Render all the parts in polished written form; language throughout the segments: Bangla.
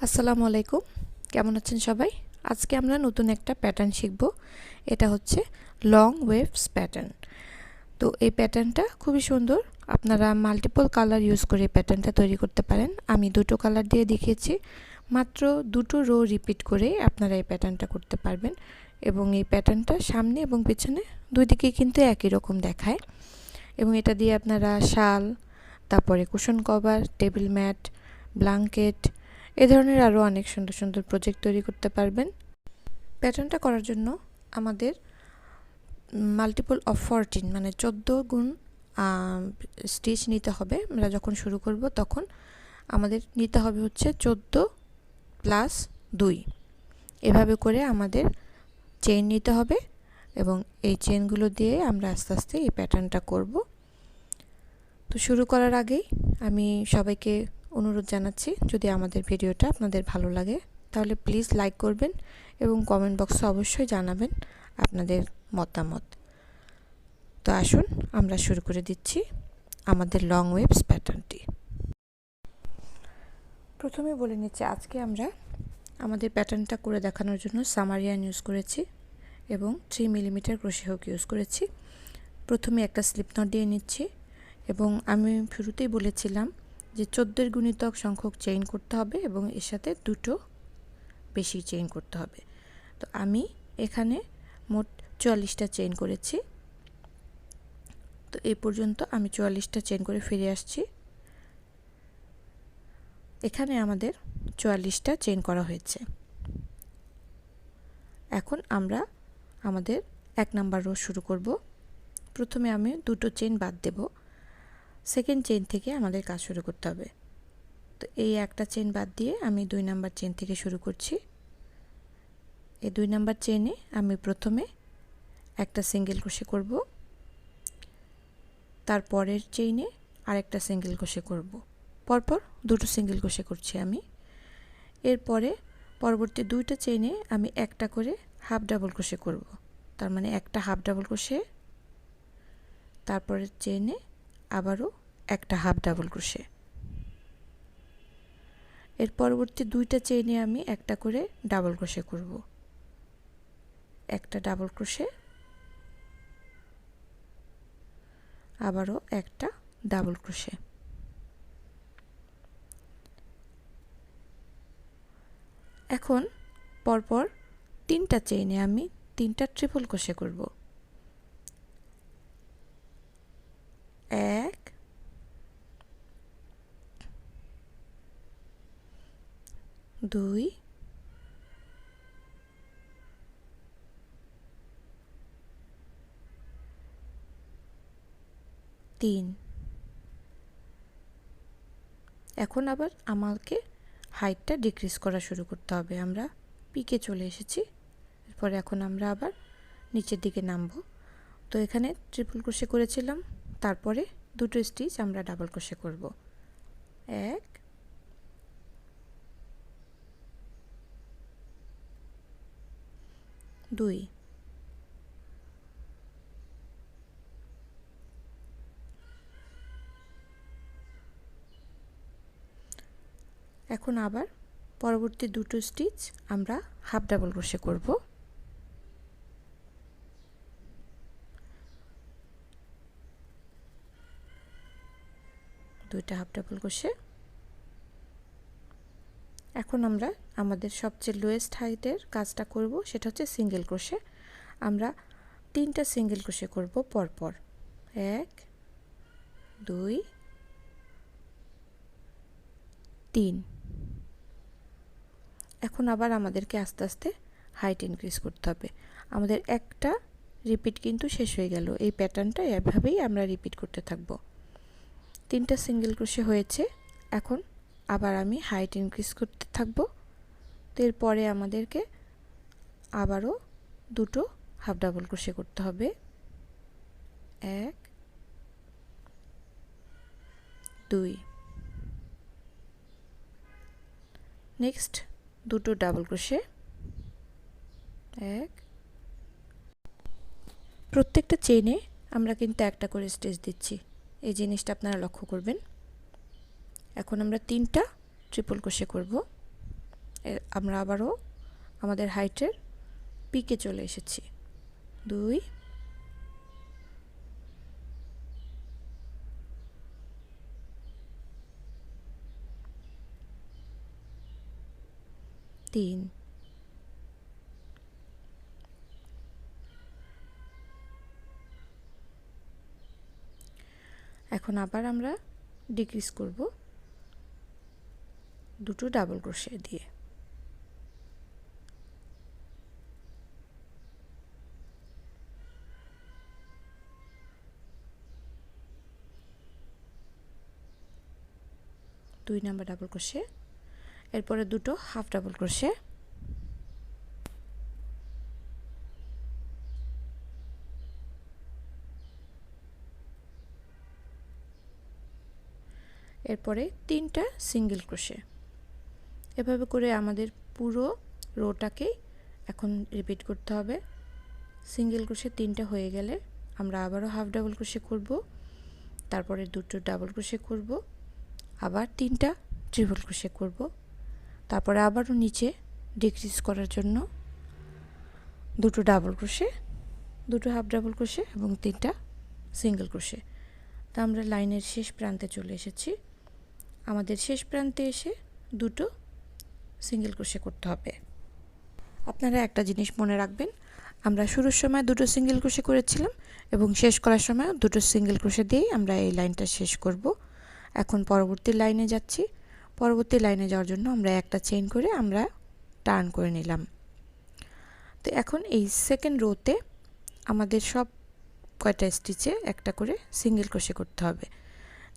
আসসালামু আলাইকুম, কেমন আছেন সবাই? আজকে আমরা নতুন একটা প্যাটার্ন শিখব। এটা হচ্ছে লং ওয়েভস প্যাটার্ন। তো এই প্যাটার্নটা খুবই সুন্দর। আপনারা মাল্টিপল কালার ইউজ করে এই প্যাটার্নটা তৈরি করতে পারেন। আমি দুটো কালার দিয়ে দেখিয়েছি। মাত্র দুটো রো রিপিট করে আপনারা এই প্যাটার্নটা করতে পারবেন এবং এই প্যাটার্নটা সামনে এবং পেছনে দুই দিকে কিন্তু একই রকম দেখায় এবং এটা দিয়ে আপনারা শাল, তারপরে cushion cover, table mat, blanket এই ধরনের আরও অনেক সুন্দর সুন্দর প্রজেক্ট তৈরি করতে পারবেন। প্যাটার্নটা করার জন্য আমাদের মাল্টিপল অফ 14 মানে 14 গুণ স্টিচ নিতে হবে। আমরা যখন শুরু করব তখন আমাদের নিতে হবে হচ্ছে 14 প্লাস 2। এভাবে করে আমাদের চেইন নিতে হবে এবং এই চেইনগুলো দিয়ে আমরা আস্তে আস্তে এই প্যাটার্নটা করব। তো শুরু করার আগেই আমি সবাইকে অনুরোধ জানাচ্ছি, যদি আমাদের ভিডিওটা আপনাদের ভালো লাগে তাহলে প্লিজ লাইক করবেন এবং কমেন্ট বক্সে অবশ্যই জানাবেন আপনাদের মতামত। তো আসুন আমরা শুরু করে দিচ্ছি আমাদের লং ওয়েভস প্যাটার্নটি। প্রথমে বলে নিচ্ছি, আজকে আমরা আমাদের প্যাটার্নটা করে দেখানোর জন্য সামারিয়ান ইউজ করেছি এবং 3 মিলিমিটার ক্রোশে হুক ইউজ করেছি। প্রথমে একটা স্লিপ নট দিয়ে নিচ্ছি এবং আমি শুরুতেই বলেছিলাম যে 14 গুণিতক সংখ্যক চেইন করতে হবে এবং এর সাথে দুটো বেশি চেইন করতে হবে। তো আমি এখানে মোট 44টা চেইন করেছি। তো এই পর্যন্ত আমি 44টা চেইন করে ফিরে আসছি। এখানে আমাদের 44টা চেইন করা হয়েছে। এখন আমরা আমাদের 1 নাম্বার রো শুরু করব। প্রথমে আমি দুটো চেইন বাদ দেব। সেকেন্ড চেইন থেকে আমাদের কাজ শুরু করতে হবে। তো এই একটা চেইন বাদ দিয়ে আমি 2 নাম্বার চেইন থেকে শুরু করছি। এই 2 নাম্বার চেইনে আমি প্রথমে একটা সিঙ্গেল ক্রোশে করব, তারপরের চেইনে আরেকটা সিঙ্গেল ক্রোশে করব। পরপর দুটো সিঙ্গেল ক্রোশে করছি আমি। এরপরে পরবর্তী দুইটা চেইনে আমি একটা করে হাফ ডাবল ক্রোশে করব। তার মানে একটা হাফ ডাবল ক্রোশে, তারপরের চেইনে আবারও একটা হাফ ডাবল ক্রোশে। এর পরবর্তী দুইটা চেইনে আমি একটা করে ডাবল ক্রোশে করব। একটা ডাবল ক্রোশে, আবারও একটা ডাবল ক্রোশে। এখন পরপর তিনটা চেইনে আমি তিনটা ট্রিপল ক্রোশে করব। 1 2 3। এখন আবার আমাকে হাইটটা ডিক্রিজ করা শুরু করতে হবে। আমরা পিকে চলে এসেছি। এরপরে এখন আমরা আবার নিচের দিকে নামবো। তো এখানে ট্রিপল ক্রোশে করেছিলাম, তারপরে দুটো স্টিচ আমরা ডাবল ক্রোশে করব। 1 2। এখন আবার পরবর্তী দুটো স্টিচ আমরা হাফ ডাবল ক্রোশে করব। দুইটা হাফ ডাবল ক্রোশে। এখন আমরা আমাদের সবচেয়ে লোয়েস্ট হাইটের কাজটা করব, সেটা হচ্ছে সিঙ্গেল ক্রোশে। আমরা তিনটা সিঙ্গেল ক্রোশে করব পরপর। 1 2 3। এখন আবার আমাদেরকে আস্তে আস্তে হাইট ইনক্রিজ করতে হবে। আমাদের একটা রিপিট কিন্তু শেষ হয়ে গেল। এই প্যাটার্নটা এভাবেই আমরা রিপিট করতে থাকব। তিনটা সিঙ্গেল ক্রোশে হয়েছে। এখন আবার আমি হাইট ইনক্রিজ করতে থাকব। তো এরপরে আমাদেরকে আবারও দুটো হাফ ডাবল ক্রোশে করতে হবে। 1 2। নেক্সট দুটো ডাবল ক্রোশে। 1। প্রত্যেকটা চেইনে আমরা কিন্তু একটা করে স্টিচ দিচ্ছি, এই জিনিসটা আপনারা লক্ষ্য করবেন। এখন আমরা তিনটা ট্রিপল ক্রোশে করব। আমরা আবারও আমাদের হাইটের পিকে চলে এসেছি। 2 3 এখন আবার আমরা ডিক্রিজ করব দুটো ডাবল ক্রোশে দিয়ে। দুই নাম্বার ডাবল ক্রোশে, এরপরে দুটো হাফ ডাবল ক্রোশে, এরপরে তিনটা সিঙ্গেল ক্রোশে। এভাবে করে আমাদের পুরো রোটাকে এখন রিপিট করতে হবে। সিঙ্গেল ক্রোশে তিনটা হয়ে গেলে আমরা আবারও হাফ ডাবল ক্রোশে করব, তারপরে দুটো ডাবল ক্রোশে করব, আবার তিনটা ট্রিপল ক্রোশে করব, তারপরে আবারও নিচে ডিক্রিজ করার জন্য দুটো ডাবল ক্রোশে, দুটো হাফ ডাবল ক্রোশে এবং তিনটা সিঙ্গেল ক্রোশে। তো আমরা লাইনের শেষ প্রান্তে চলে এসেছি। আমাদের শেষ প্রান্তে এসে দুটো সিঙ্গেল ক্রোশে করতে হবে। আপনারা একটা জিনিস মনে রাখবেন, আমরা শুরুর সময় দুটো সিঙ্গেল ক্রোশে করেছিলাম এবং শেষ করার সময় দুটো সিঙ্গেল ক্রোশে দিয়েই আমরা এই লাইনটা শেষ করব। এখন পরবর্তী লাইনে যাচ্ছি। পরবর্তী লাইনে যাওয়ার জন্য আমরা একটা চেইন করে আমরা টার্ন করে নিলাম। তো এখন এই সেকেন্ড রোতে আমাদের সব কয়টা স্টিচে একটা করে সিঙ্গেল ক্রোশে করতে হবে।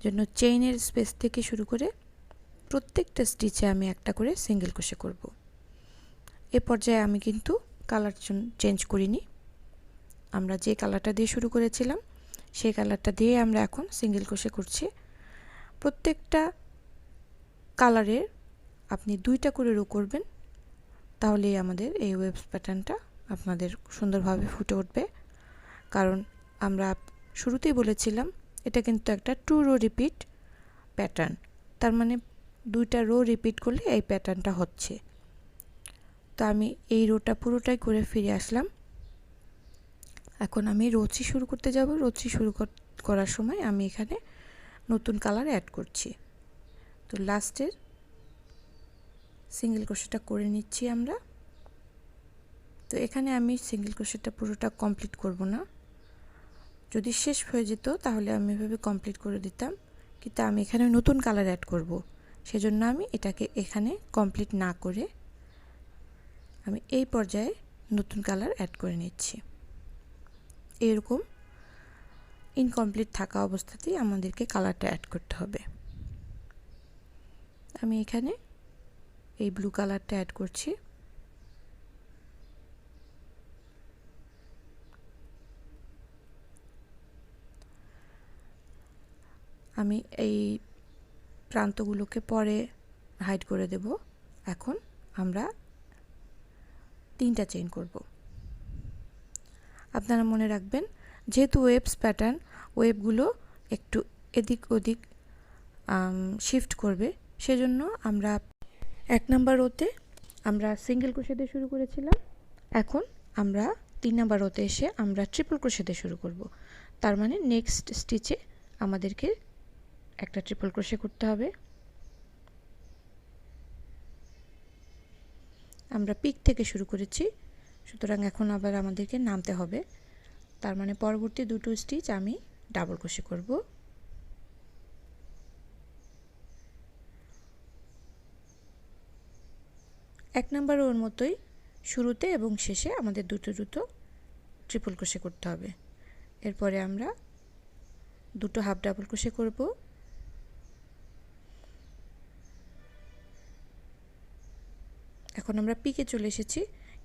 জন্য চেইনের স্পেস থেকে শুরু করে প্রত্যেকটা স্টিচে আমি একটা করে সিঙ্গেল ক্রোশে করব। এ পর্যায়ে আমি কিন্তু কালার চেঞ্জ করিনি। আমরা যে কালারটা দিয়ে শুরু করেছিলাম সেই কালারটা দিয়ে আমরা এখন সিঙ্গেল ক্রোশে করছি। প্রত্যেকটা কালারের আপনি দুইটা করে রো করবেন, তাহলেই আমাদের এই ওয়েভস প্যাটার্নটা আপনাদের সুন্দরভাবে ফুটে উঠবে। কারণ আমরা শুরুতেই বলেছিলাম এটা কিন্তু একটা 2 রো রিপিট প্যাটার্ন, তার মানে দুইটা রো রিপিট করলে এই প্যাটার্নটা হচ্ছে। তো আমি এই রোটা পুরোটাই করে ফিরে আসলাম। এখন আমি রোচি শুরু করতে যাব। রোচি শুরু করার সময় আমি এখানে নতুন কালার অ্যাড করছি। তো লাস্টের সিঙ্গেল ক্রোশেটা করে নিচ্ছি আমরা। তো এখানে আমি সিঙ্গেল ক্রোশেটা পুরোটা কমপ্লিট করব না। যদি শেষ হয়ে যেত তাহলে আমি এভাবে কমপ্লিট করে দিতাম, কিন্তু আমি এখানে নতুন কালার অ্যাড করব, সেজন্য আমি এটাকে এখানে কমপ্লিট না করে আমি এই পর্যায়ে নতুন কালার অ্যাড করে নিচ্ছি। এরকম ইনকমপ্লিট থাকা অবস্থাতেই আমাদেরকে কালারটা অ্যাড করতে হবে। আমি এখানে এই ব্লু কালারটা অ্যাড করছি। আমি এই প্রান্তগুলোকে পরে হাইড করে দেব। এখন আমরা তিনটা চেইন করব। আপনারা মনে রাখবেন, যেহেতু ওয়েভস প্যাটার্ন, ওয়েভগুলো একটু এদিক ওদিক শিফট করবে, সেজন্য আমরা 1 নাম্বার রোতে আমরা সিঙ্গেল ক্রোশে দিয়ে শুরু করেছিলাম। এখন আমরা 3 নাম্বার রোতে এসে আমরা ট্রিপল ক্রোশে দিয়ে শুরু করব। তার মানে নেক্সট স্টিচে আমাদেরকে একটা ট্রিপল ক্রোশে করতে হবে। আমরা পিক থেকে শুরু করেছি, সুতরাং এখন আবার আমাদেরকে নামতে হবে। তার মানে পরবর্তী দুটো স্টিচ আমি ডাবল ক্রোশে করব। এক নাম্বার রোর মতোই শুরুতে এবং শেষে আমাদের দুটো ট্রিপল ক্রোশে করতে হবে। এরপরে আমরা দুটো হাফ ডাবল ক্রোশে করব। এখন আমরা পিকে চলে এসেছি।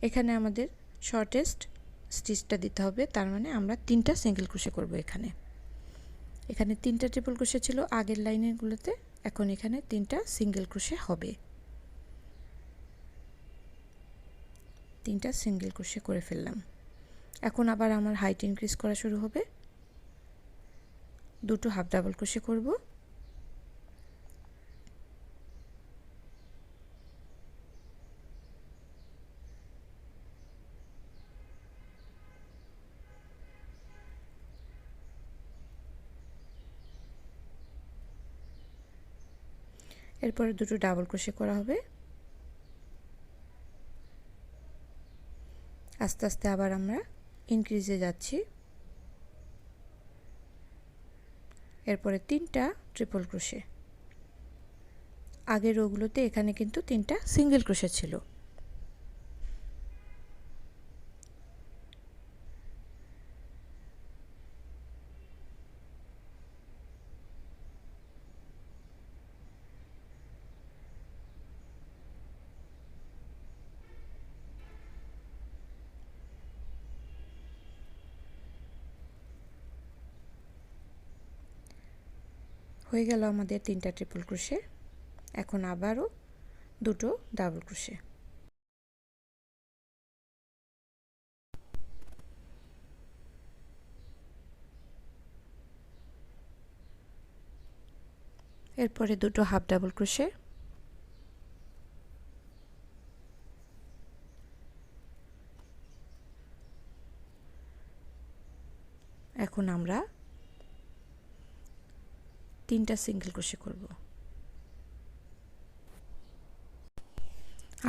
এখানে আমাদের শর্টেস্ট স্টিচটা দিতে হবে, তার মানে আমরা তিনটা সিঙ্গেল ক্রোশে করব। এখানে তিনটা ট্রিপল ক্রোশে ছিল আগের লাইনগুলোতে, এখন এখানে তিনটা সিঙ্গেল ক্রোশে হবে। তিনটা সিঙ্গেল ক্রোশে করে ফেললাম। এখন আবার আমার হাইট ইনক্রিজ করা শুরু হবে। দুটো হাফ ডাবল ক্রোশে করব। এরপরে দুটো ডাবল ক্রোশে করা হবে। আস্তে আস্তে আবার আমরা ইনক্রিজে যাচ্ছি। এরপরে 3টা ট্রিপল ক্রোশে। আগের রোগুলোতে এখানে কিন্তু 3টা সিঙ্গেল ক্রোশে ছিল। হয়ে গেল আমাদের 3টা ট্রিপল ক্রোশে। এখন আবারও দুটো ডাবল ক্রোশে। এরপরে দুটো হাফ ডাবল ক্রোশে। এখন আমরা 3টা সিঙ্গেল ক্রোশে করব।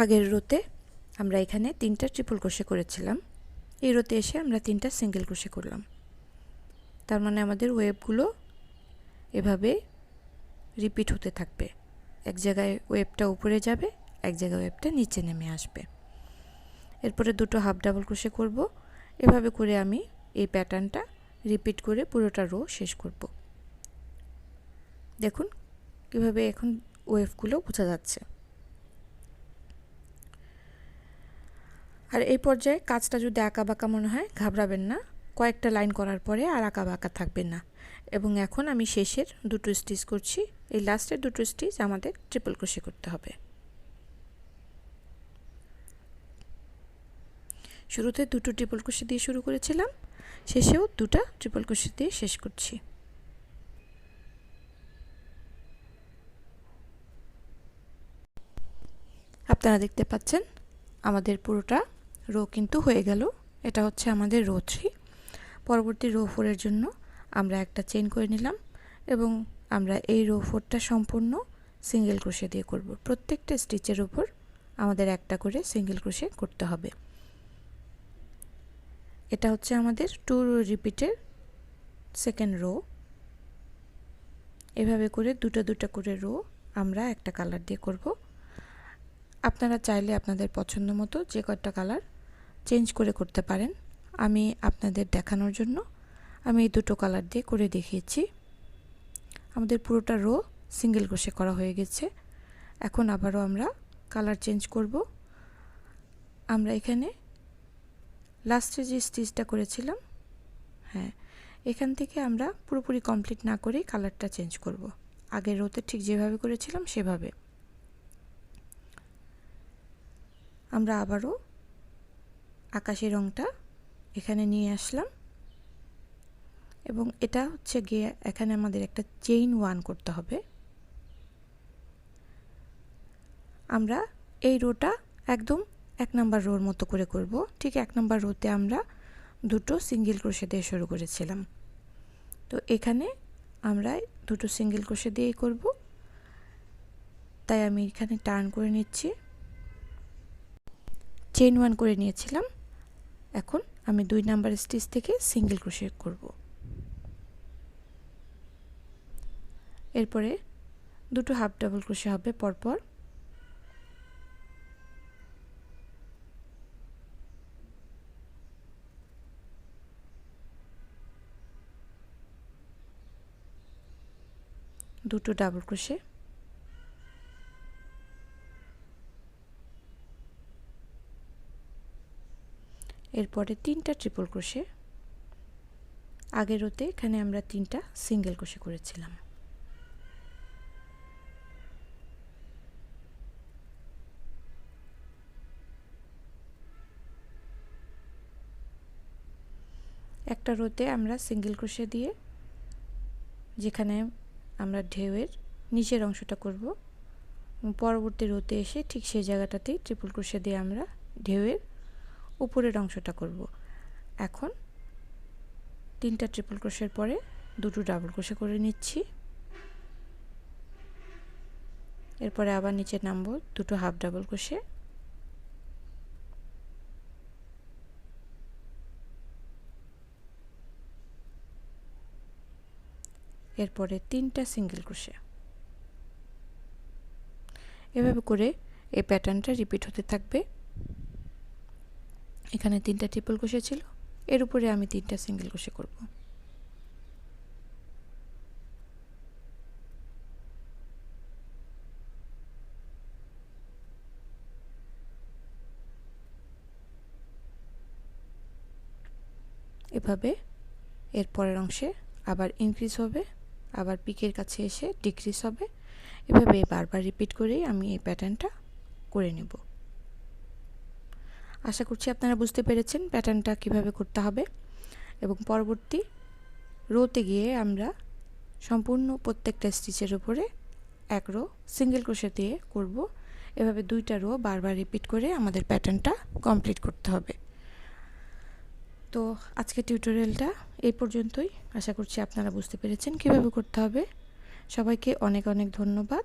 আগের রোতে আমরা এখানে 3টা ট্রিপল ক্রোশে করেছিলাম, এই রোতে এসে আমরা 3টা সিঙ্গেল ক্রোশে করলাম। তার মানে আমাদের ওয়েবগুলো এভাবে রিপিট হতে থাকবে। এক জায়গায় ওয়েবটা উপরে যাবে, এক জায়গায় ওয়েবটা নিচে নেমে আসবে। এরপরে দুটো হাফ ডাবল ক্রোশে করব। এভাবে করে আমি এই প্যাটার্নটা রিপিট করে পুরোটা রো শেষ করব। দেখুন কিভাবে এখন ওয়েভগুলো বোঝা যাচ্ছে। আর এই পর্যায়ে কাজটা যদি আঁকাবাঁকা মনে হয় ঘাবড়াবেন না, কয়েকটা লাইন করার পরে আর আঁকাবাঁকা থাকবে না। এবং এখন আমি শেষের দুটো স্টিচ করছি। এই লাস্টের দুটো স্টিচ আমাদের ট্রিপল ক্রোশে করতে হবে। শুরুতে দুটো ট্রিপল ক্রোশে দিয়ে শুরু করেছিলাম, শেষেও দুটো ট্রিপল ক্রোশে দিয়ে শেষ করছি। আপনারা দেখতে পাচ্ছেন আমাদের পুরোটা রো কিন্তু হয়ে গেল। এটা হচ্ছে আমাদের রো 3। পরবর্তী রো 4 এর জন্য আমরা একটা চেইন করে নিলাম এবং আমরা এই রো 4টা সম্পূর্ণ সিঙ্গেল ক্রোশে দিয়ে করব। প্রত্যেকটা স্টিচের উপর আমাদের একটা করে সিঙ্গেল ক্রোশে করতে হবে। এটা হচ্ছে আমাদের 2 রো রিপিটের সেকেন্ড রো। এভাবে করে দুটো দুটো করে রো আমরা একটা কালার দিয়ে করব। আপনারা চাইলে আপনাদের পছন্দ মতো যে কয়টা কালার চেঞ্জ করে করতে পারেন। আমি আপনাদের দেখানোর জন্য আমি এই দুটো কালার দিয়ে করে দেখিয়েছি। আমাদের পুরোটা রো সিঙ্গেল ক্রোশে করা হয়ে গেছে। এখন আবারও আমরা কালার চেঞ্জ করব। আমরা এখানে লাস্টে যে স্টিচটা করেছিলাম, হ্যাঁ, এখান থেকে আমরা পুরোপুরি কমপ্লিট না করেই কালারটা চেঞ্জ করব। আগের রোতে ঠিক যেভাবে করেছিলাম সেভাবে আমরা আবারও আকাশি রংটা এখানে নিয়ে আসলাম এবং এটা হচ্ছে গিয়ে এখানে আমাদের একটা চেইন 1 করতে হবে। আমরা এই রোটা একদম 1 নাম্বার রোর মতো করে করব। ঠিক 1 নাম্বার রোতে আমরা দুটো সিঙ্গেল ক্রোশে দিয়ে শুরু করেছিলাম, তো এখানে আমরা দুটো সিঙ্গেল ক্রোশে দিয়েই করব। তাই আমি এখানে টার্ন করে নিচ্ছি, চেইন 1 করে নিয়েছিলাম। এখন আমি 2 নাম্বার স্টিচ থেকে সিঙ্গেল ক্রোশে করব। এরপরে দুটো হাফ ডাবল ক্রোশে হবে পরপর। দুটো ডাবল ক্রোশে, এরপরে 3টা ট্রিপল ক্রোশে। আগের রোতে এখানে আমরা 3টা সিঙ্গেল ক্রোশে করেছিলাম। একটা রোতে আমরা সিঙ্গেল ক্রোশে দিয়ে যেখানে আমরা ঢেউয়ের নিচের অংশটা করব, পরবর্তী রোতে এসে ঠিক সেই জায়গাটাতেই ট্রিপল ক্রোশে দিয়ে আমরা ঢেউয়ের উপরের অংশটা করব। এখন 3টা ট্রিপল ক্রোশের পরে দুটো ডাবল ক্রোশে করে নিচ্ছি। এরপরে আবার নিচে নামবো, দুটো হাফ ডাবল ক্রোশে, এরপরে 3টা সিঙ্গেল ক্রোশে। এভাবে করে এই প্যাটার্নটা রিপিট হতে থাকবে। এখানে 3টা ট্রিপল ক্রোশে ছিল, এর উপরে আমি 3টা সিঙ্গেল ক্রোশে করব। এভাবে এর পরের অংশে আবার ইনক্রিজ হবে, আবার পিকের কাছে এসে ডিক্রিজ হবে। এভাবে বারবার রিপিট করেই আমি এই প্যাটার্নটা করে নেব। আশা করছি আপনারা বুঝতে পেরেছেন প্যাটার্নটা কিভাবে করতে হবে, এবং পরবর্তী রোতে গিয়ে আমরা সম্পূর্ণ প্রত্যেকটা স্টিচের উপরে এক রো সিঙ্গেল ক্রোশে দিয়ে করব। এভাবে 2টা রো বারবার রিপিট করে আমাদের প্যাটার্নটা কমপ্লিট করতে হবে। তো আজকের টিউটোরিয়ালটা এই পর্যন্তই। আশা করছি আপনারা বুঝতে পেরেছেন কিভাবে করতে হবে। সবাইকে অনেক অনেক ধন্যবাদ।